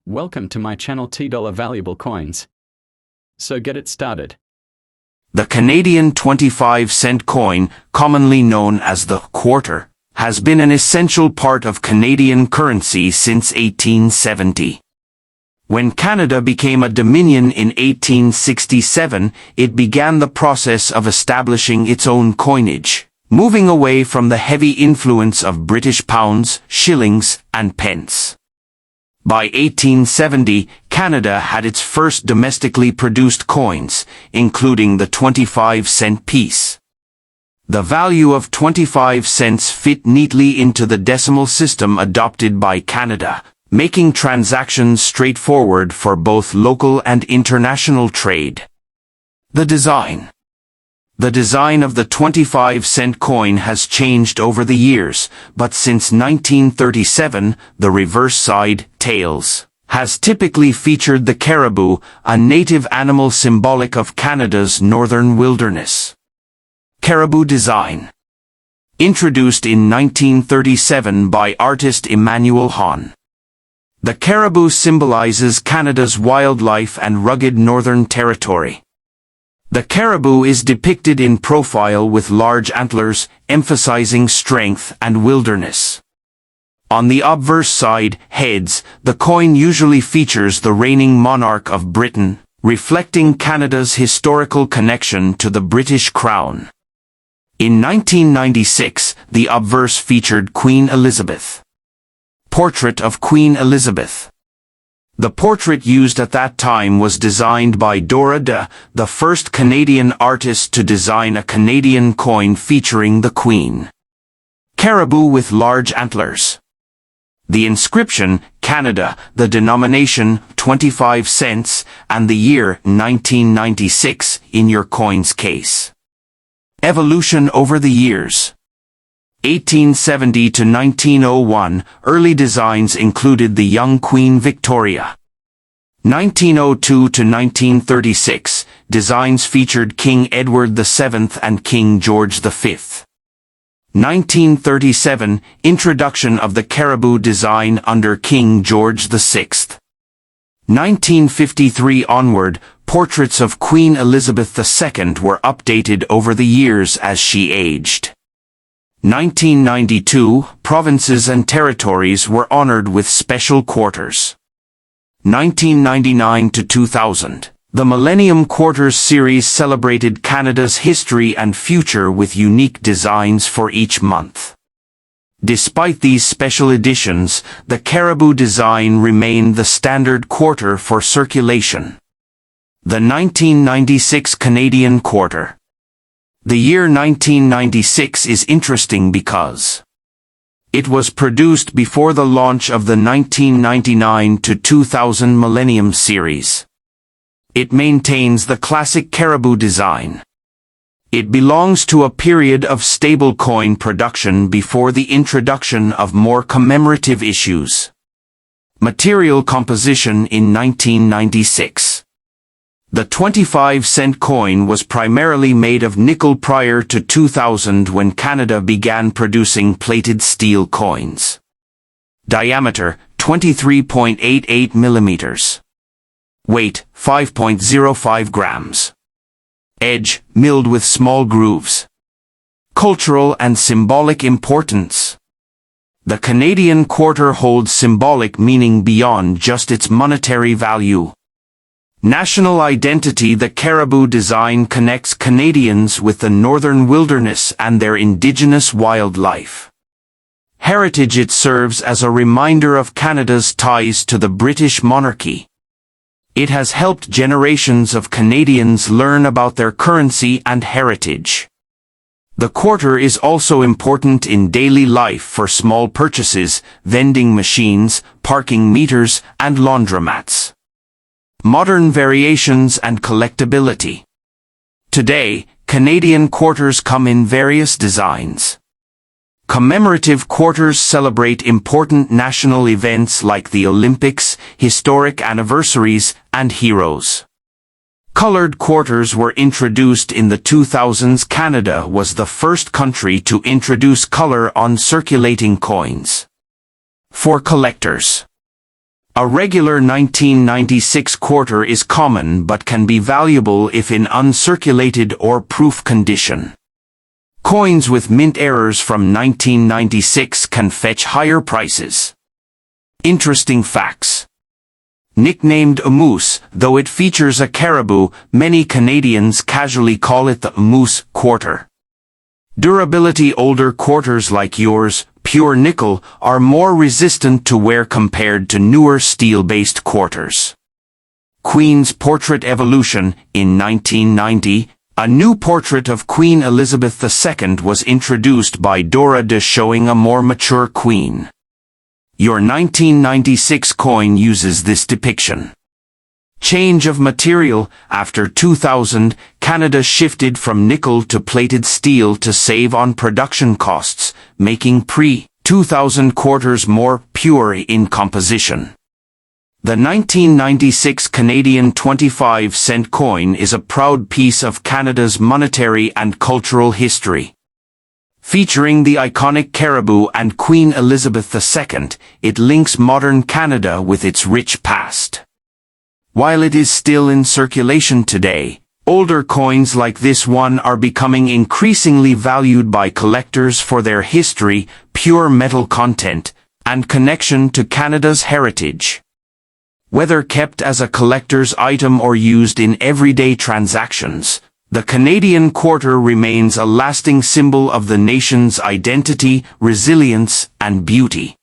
Welcome to my channel $T Valuable Coins. So get it started. The Canadian 25-cent coin, commonly known as the quarter, has been an essential part of Canadian currency since 1870. When Canada became a dominion in 1867, it began the process of establishing its own coinage, moving away from the heavy influence of British pounds, shillings, and pence. By 1870, Canada had its first domestically produced coins, including the 25-cent piece. The value of 25 cents fit neatly into the decimal system adopted by Canada, making transactions straightforward for both local and international trade. The design of the 25-cent coin has changed over the years, but since 1937, the reverse side, tails, has typically featured the caribou, a native animal symbolic of Canada's northern wilderness. Caribou design. Introduced in 1937 by artist Emmanuel Hahn. The caribou symbolizes Canada's wildlife and rugged northern territory. The caribou is depicted in profile with large antlers, emphasizing strength and wilderness. On the obverse side, heads, the coin usually features the reigning monarch of Britain, reflecting Canada's historical connection to the British Crown. In 1996, the obverse featured Queen Elizabeth. Portrait of Queen Elizabeth. The portrait used at that time was designed by Dora de, the first Canadian artist to design a Canadian coin featuring the Queen. Caribou with large antlers. The inscription, Canada, the denomination, 25 cents, and the year, 1996, in your coin's case. Evolution over the years. 1870 to 1901, early designs included the young Queen Victoria. 1902 to 1936, designs featured King Edward VII and King George V. 1937, introduction of the caribou design under King George VI. 1953 onward, portraits of Queen Elizabeth II were updated over the years as she aged. 1992, provinces and territories were honored with special quarters. 1999 to 2000, the Millennium Quarters series celebrated Canada's history and future with unique designs for each month. Despite these special editions, the caribou design remained the standard quarter for circulation. The 1996 Canadian Quarter. The year 1996 is interesting because it was produced before the launch of the 1999 to 2000 Millennium series. It maintains the classic caribou design. It belongs to a period of stable coin production before the introduction of more commemorative issues. Material composition in 1996. The 25-cent coin was primarily made of nickel prior to 2000 when Canada began producing plated steel coins. Diameter, 23.88 millimeters. Weight, 5.05 grams. Edge, milled with small grooves. Cultural and symbolic importance. The Canadian quarter holds symbolic meaning beyond just its monetary value. National identity. The caribou design connects Canadians with the northern wilderness and their indigenous wildlife. Heritage. It serves as a reminder of Canada's ties to the British monarchy. It has helped generations of Canadians learn about their currency and heritage. The quarter is also important in daily life for small purchases, vending machines, parking meters, and laundromats. Modern variations and collectability. Today, Canadian quarters come in various designs. Commemorative quarters celebrate important national events like the Olympics, historic anniversaries, and heroes. Colored quarters were introduced in the 2000s. Canada was the first country to introduce color on circulating coins. For collectors. A regular 1996 quarter is common but can be valuable if in uncirculated or proof condition. Coins with mint errors from 1996 can fetch higher prices. Interesting facts. Nicknamed a moose, though it features a caribou, many Canadians casually call it the moose quarter. Durability. Older quarters like yours, pure nickel, are more resistant to wear compared to newer steel-based quarters. Queen's Portrait Evolution. In 1990, a new portrait of Queen Elizabeth II was introduced by Dora de, showing a more mature queen. Your 1996 coin uses this depiction. Change of material. After 2000, Canada shifted from nickel to plated steel to save on production costs, making pre-2000 quarters more pure in composition. The 1996 Canadian 25-cent coin is a proud piece of Canada's monetary and cultural history. Featuring the iconic caribou and Queen Elizabeth II, it links modern Canada with its rich past. While it is still in circulation today, older coins like this one are becoming increasingly valued by collectors for their history, pure metal content, and connection to Canada's heritage. Whether kept as a collector's item or used in everyday transactions, the Canadian quarter remains a lasting symbol of the nation's identity, resilience, and beauty.